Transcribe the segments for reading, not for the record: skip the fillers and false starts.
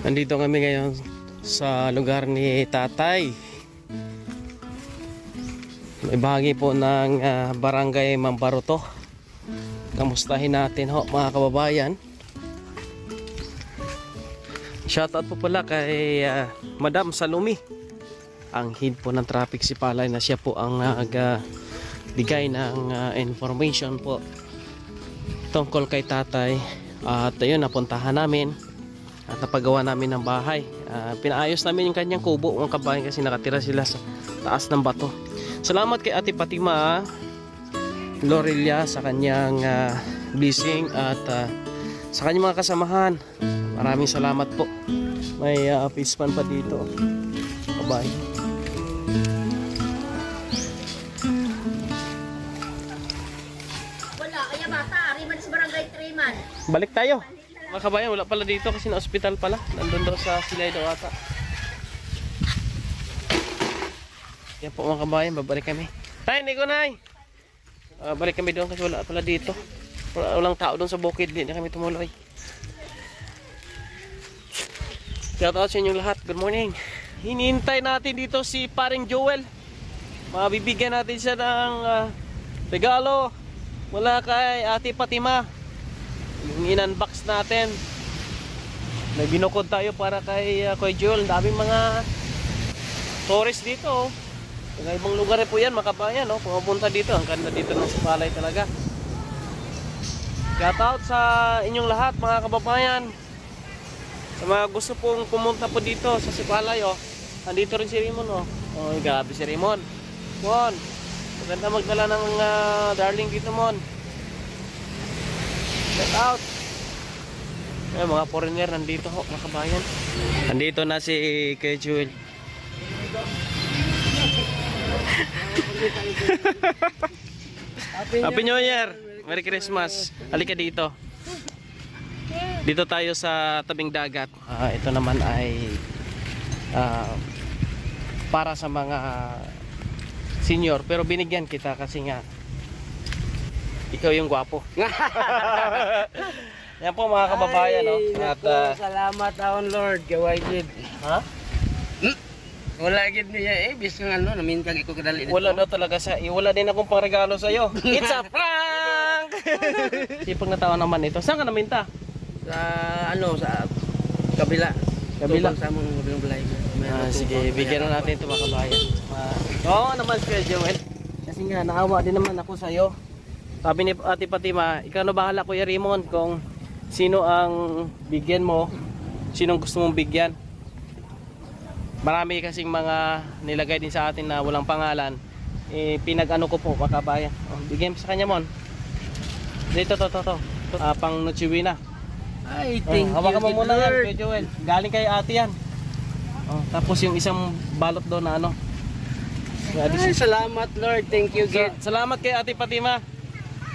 Nandito kami ngayon sa lugar ni Tatay. May bahagi po ng barangay Mambaroto. Kamustahin natin ho mga kababayan. Shoutout po pala kay Madam Salumi, ang head po ng traffic Sipalay, na siya po ang nagbigay ng information po tungkol kay Tatay. At ayun, napuntahan namin at napagawa namin ng bahay. Pinaayos namin yung kanyang kubo mga kabayan kasi nakatira sila sa taas ng bato. Salamat kay Ate Fatima Lorelia sa kanyang blessing at sa kanyang mga kasamahan. Maraming salamat po. May fish pan pa dito. Bye-bye. Wala, kaya bata, ariman sa barangay 3 man. Balik tayo. Mga kabayan, wala pala dito kasi na ospital pala. Nandun daw sa Silay daw ata. Yan po mga kabayan, babalik kami. Tay, hindi ko nay. Balik kami doon kasi wala pala dito. Walang tao doon sa bukid. Hindi na kami tumuloy. Shout out sa inyong lahat. Good morning. Hinihintay natin dito si paring Joel. Mabibigyan natin siya ng regalo mula kay Ate Fatima. Yung in-unbox natin. May binukod tayo para kay Joel. Daming mga tourist dito. Mga ibang lugar po yan, makabayan. Pumunta dito. Ang ganda dito ng Sipalay talaga. Shout out sa inyong lahat mga kababayan. Sa mga gusto pong pumunta po dito sa Sipalay, andito rin si Rimon, grabe si Rimon. Mon, maganda magdala ng darling dito, Mon. Shout out. Mga foreigner nandito ho, mga kabayan. Nandito na si Kuya Joel. Happy New Year. Merry Christmas. Halika dito. Dito tayo sa tabing dagat. Ito naman ay para sa mga senior, pero binigyan kita kasi nga ikaw yung gwapo. Yan po mga kababayan. At salamat taon Lord kaway gid. ha? Wala gid niya bis nga namintag iko kadali. Wala daw talaga wala din akong pangregalo sa iyo. It's a prank. Sipag na tao naman ito. Saan ka naminta? Sa sa kabila. Kabila. Sa mong kabilang balay. Sige, bigyan na natin ito mga kabayan. Oo naman Kuya Joel. Kasi nga naawa din naman ako sa iyo. Sabi ni Ate Fatima, ikaw na bahala Kuya Raymond kung sino ang bigyan mo, sinong gusto mong bigyan. Marami kasing mga nilagay din sa atin na walang pangalan. Pinag-ano ko po mga kabayan. Bigyan mo sa kanya Mon. Dito to. Pang Noche-Buena. Ay, thank you. Hawakan mo muna yan, Lord. Kuya Joel. Galing kay ate yan. Tapos yung isang balot doon na ano. Ay, salamat Lord. Thank you gid. Salamat kay Ate Fatima.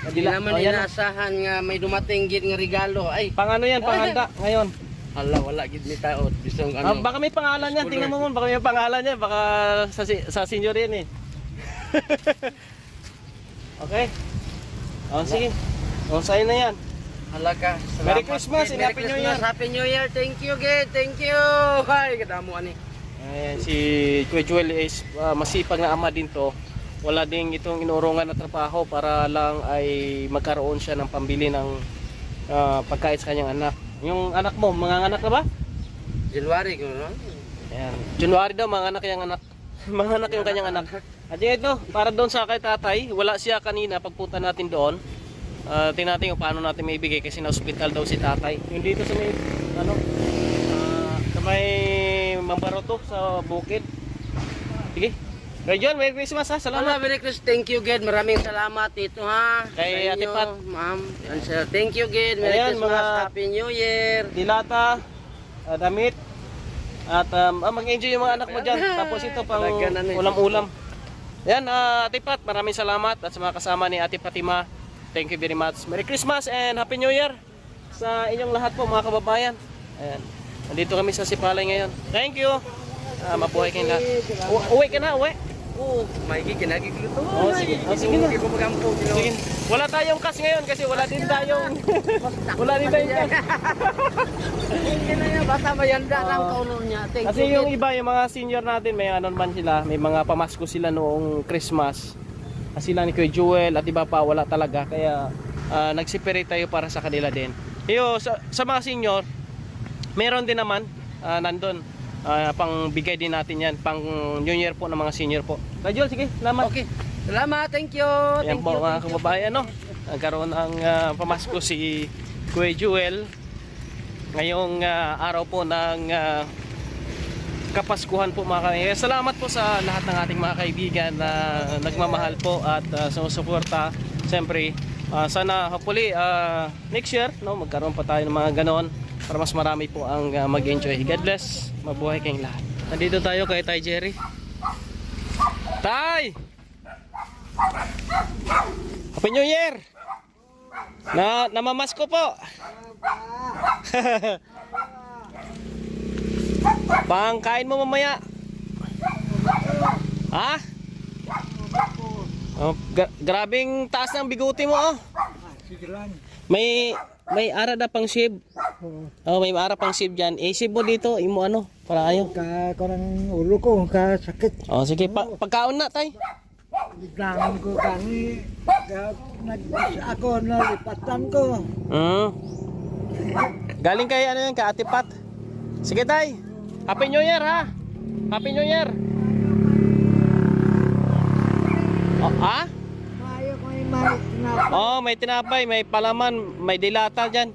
Di naman inaasahan nga may dumating gid nga regalo. Ay, Pang ano yan, panghanda ngayon. hala wala gid ni taot bisong ano. Baka may pangalan yan, tingnan mo mo. Baka may pangalan yan, baka sa senior yan eh. Okay. Sige. Sa'yo na yan. Halaga. Merry Christmas and Happy New Year. Happy New Year. Thank you gid. Thank you. Hay, kadamo ani. Ayan, si Kuya Joel is masipag na ama din to. Wala ding itong inuurungan na trabaho para lang ay magkaroon siya ng pambili ng pagkain sa kanyang anak. Yung anak mo, mga anak na ba? January ko no. Ayan. January daw, mga anak yung anak. Mga anak yung kanyang anak. At yun ito, para doon sa kay tatay, wala siya kanina pagpunta natin doon. Tingnan natin kung paano natin may ibigay kasi na hospital daw si tatay. Yung dito sa may, sa may Mambaroto sa bukid. Sige. Rajon, Merry Christmas ha. Salamat. Merry Christmas. Thank you gid. Maraming salamat dito ha. Kay Sa Ate inyo, Pat. Ma'am. Thank you gid. Merry Ayan, Christmas. mga- Happy New Year. Dilata, damit. At mag-enjoy yung mga anak mo dyan. Tapos ito pang Talaga na, ulam-ulam. Yan, Ate Pat, maraming salamat. At sa mga kasama ni Ate Fatima, thank you very much. Merry Christmas and Happy New Year sa inyong lahat po mga kababayan. Ayan. Nandito kami sa Sipalay ngayon. Thank you. Mabuhay kayong lahat. Uwi ka na, uwi. Oh, may ginagigluto. Sige. Sige na. Sige. Wala tayong cash ngayon kasi wala din tayong cash. Hindi na yan. bata mayanda lang kaunon niya. Thank Kasi you. yung iba, yung mga senior natin, may ano man sila, may mga pamasko sila noong Christmas. Kasi sila ni Kuya Jewel at iba pa wala talaga. Kaya nag-separate tayo para sa kanila din. Sa mga senior, meron din naman nandun. Pang bigay din natin yan. Pang New Year po ng mga senior po. Kuya Jewel, sige, salamat. Okay. Salamat, thank you. Yan Thank po you. mga kababayan, no? Nagkaroon ng pamasko si Kuya Jewel ngayong araw po ng Kapaskuhan po mga kaibigan. Salamat po sa lahat ng ating mga kaibigan na nagmamahal po at sumusuporta. Siyempre, sana hopefully next year, no, magkaroon pa tayo ng mga ganon para mas marami po ang mag-enjoy. God bless. Mabuhay kayong lahat. Nandito tayo kay Tay Jerry. Tay! Happy New Year! Namamasko po. Pangkain mo mamaya. Ha? Oh, grabing taas ng biguti mo, oh. May ara na pang sib. Oh, may ara pang sib diyan. Sib mo dito, imo ano, para ayo. Karang ulo ko sakit. Oh, sige, pagkaon na, tay. Biglaan ko kani ako nalipatan ko. Galing kay ano yan, ka Ate Pat. Sige, tay. Happy New Year, ha? Happy New Year. Oh, ha? Mayo ko may Oh, may tinapay, may palaman, may dilata dyan.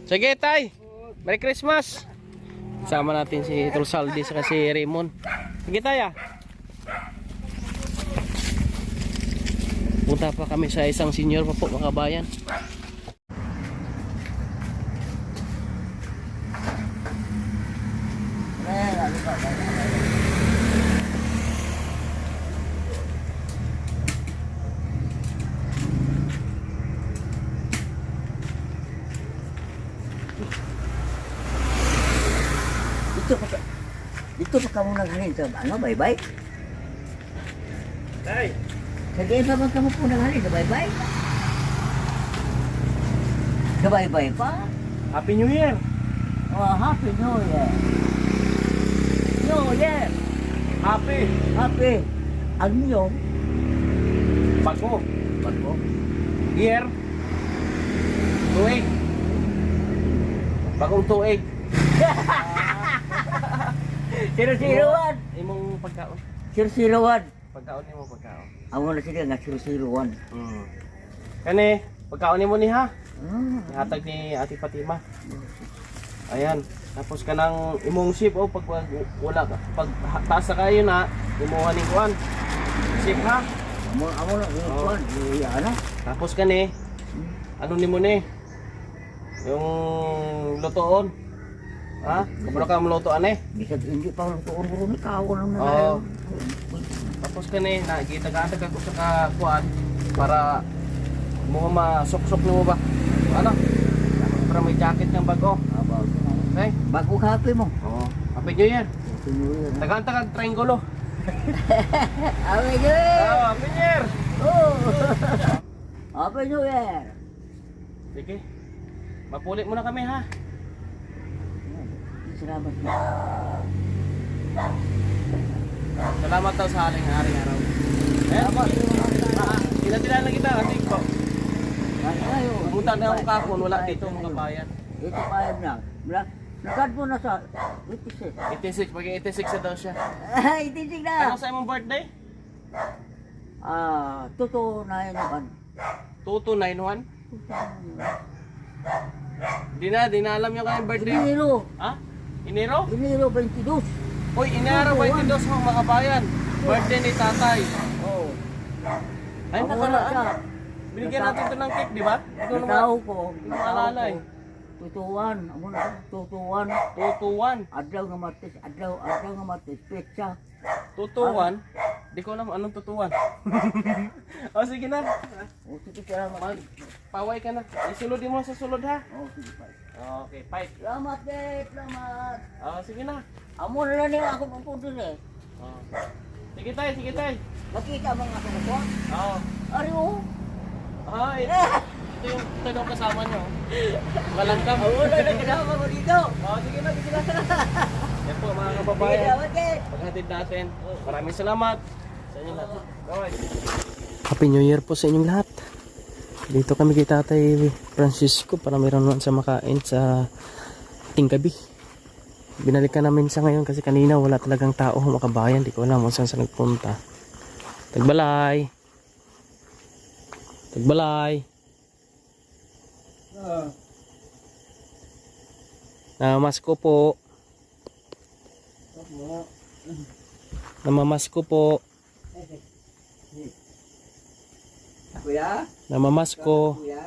Sige, tay. Merry Christmas. Sama natin si Tulsaldi sa si Raymond. Sige, tay, ah. Punta pa kami sa isang senior pa po, mga kabayan. Dito pa kamu naghahin sa ano, bye-bye? Tay. Sagay pa ba kamu po naghahin sa bye-bye? Sa bye-bye pa? Happy New Year. Oh, Happy New Year. New Year. Happy. Happy. Ang niyong Bago. bago. Year. Tuig. Bagong tuig. 001. Imong pagkaon. 001. Pagkaon nimo pagkaon. Amo na sila nga 001. Kani, pagkaon nimo ni ha. Hmm. Ihatag ni Ate Fatima. Ayan. Tapos kanang imong ship o pag wala ka. Pag taas na kayo na, imuha ni kuan. Ship ha. Amo na kuan. Ano? Tapos kani, ano nimo ni? Yung lutoon. Ha? Kumano ka malutoan eh? Bisag hindi pa lang tuon ko ni kao nang Oo. Tapos kani, nagitag-atag ako sa kuan para mo masok-sok nimo ba? Ano? Para may jacket ng bago. Okay? Bago kape mo. Oo. Happy New Year. Tagantag triangulo. Happy New Year. Happy New Year. Oh. Happy New Year. Sige. Mapulit muna kami ha. Salamat. Salamat daw sa aling araw. Tila-tila na kita kasi po. Ayo. Pumunta na ako kahapon, wala dito mga bayan. Ito payag na. Nagad mo na sa 86. 86, pag 86 na daw siya. Ay, titig na. Ano sa imong birthday? Totoo na yun naman. 2291? Di na alam yung kanyang birthday. Enero. Ha? Enero? Enero 22. Uy, Enero 22 mga bayan. Birthday ni tatay. Oh. Ay, Ako nakaraan. siya. Binigyan natin ito ng cake, di ba? Ikaw naman. Tao ko. Maalala eh. Tutuan. Amo na. Tutuan. 221. Adlaw nga matis. Adlaw nga matis. Petsa. 221? Di ko alam anong tutuan. O sige na. O sige, salamat. Paway ka na. Isulodin mo sa sulod ha. O sige, pa. Okay, fight. Salamat, Dave. Salamat. Sige na. Amo na lang yung ako magpuntin eh. Sige tay, sige tay. Nakita mga ako na to. Oo. Ari o. Ay. ito yung tanong kasama nyo. Malanggam. Oo, nagkasama mo dito. Sige na. Yan po mga kababayan. Paghatid natin. Maraming salamat sa inyo lahat. Bye. Happy New Year po sa inyong lahat. Dito kami kay Tatay Francisco para mayroon naman sa makain sa tinggabi. Binalikan namin sa ngayon kasi kanina wala talagang tao makabayan. Di ko alam kung saan sa nagpunta. Tagbalay. Namamasko po. Kuya? Namamasko. Kuya?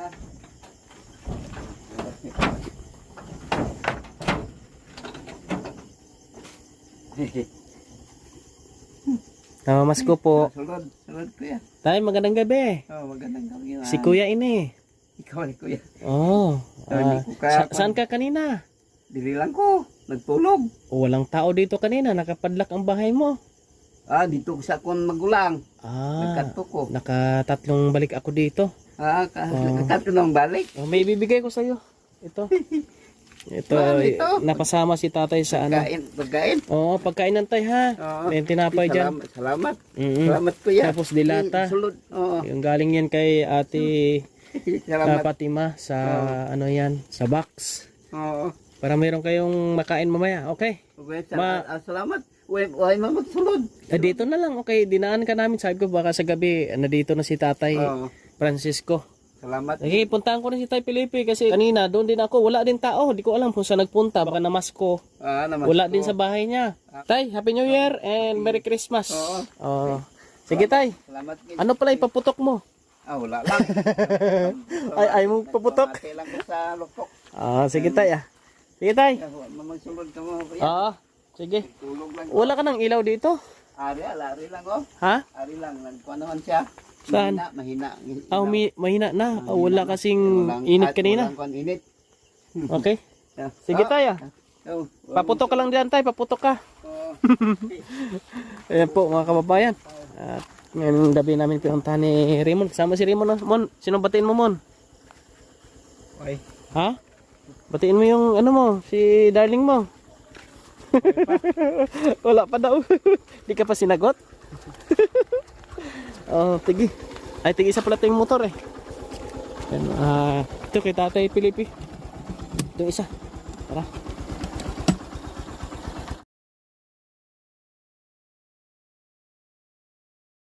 Namamasko po. Sulod kuya. Tay, magandang gabi. Oh, magandang gabi. Si Kuya ini. Ikaw ni kuya. Oh. Hindi ko kaya- Saan ka kanina? Dili lang ko. Nagtulog. Walang tao dito kanina. Nakapadlak ang bahay mo. Dito sa akong magulang. Ah, Nagkanto ko. nakatatlong balik ako dito. Nagkanto nang balik. Oh, may ibibigay ko sa iyo. Ito. Ito, Ano ito? napasama si tatay sa ano. Pagkain. Oo, pagkain ng tay ha. Oo. May tinapay dyan. Salamat. Mm-mm. Salamat kuya. Tapos dilata. Sulod. Oo. Yung galing yan kay Ate Salamat. Fatima sa ano yan, sa box. Oo. Para mayroon kayong makain mamaya. Okay. Okay, Ma- salamat. Uy, magsulod. Dito na lang. Okay, dinaan ka namin. Sabi ko baka sa gabi nandito na si Tatay Oo. Francisco. Salamat. Okay, puntahan ko na si Tay Felipe kasi kanina doon din ako. Wala din tao. Di ko alam kung saan nagpunta. Baka namasko. Naman. Wala din sa bahay niya. Tay, Happy New Year and Merry Christmas. Oo. Oh. Sige Tay. Salamat. Ano pala ipaputok mo? Wala lang. Ay mong paputok. Pamati lang ko sa lupok. Sige Tay ah. Sige Tay. Magsulod ka mo. kuya. Oo. Sige. Tulog lang. Wala ka ng ilaw dito? Ari lang oh. Ha? Ari lang. Nagkuha naman siya. Saan? Mahina. Mahina na. Wala kasing init kanina. Walang init. Okay. Sige Tay ah. Paputok ka lang diyan Tay. Paputok ka. Ayan po mga kababayan. At ngayong gabi namin pinuntahan ni Raymond. Kasama si Raymond. No? Mon, sino batiin mo Mon? Okay. Ha? Batiin mo yung ano mo, si darling mo. Wala pa daw. Di ka pa sinagot? Tigi. Ay, tigi isa pala ito yung motor eh. Ito kay Tatay Felipe. Ito isa. Tara.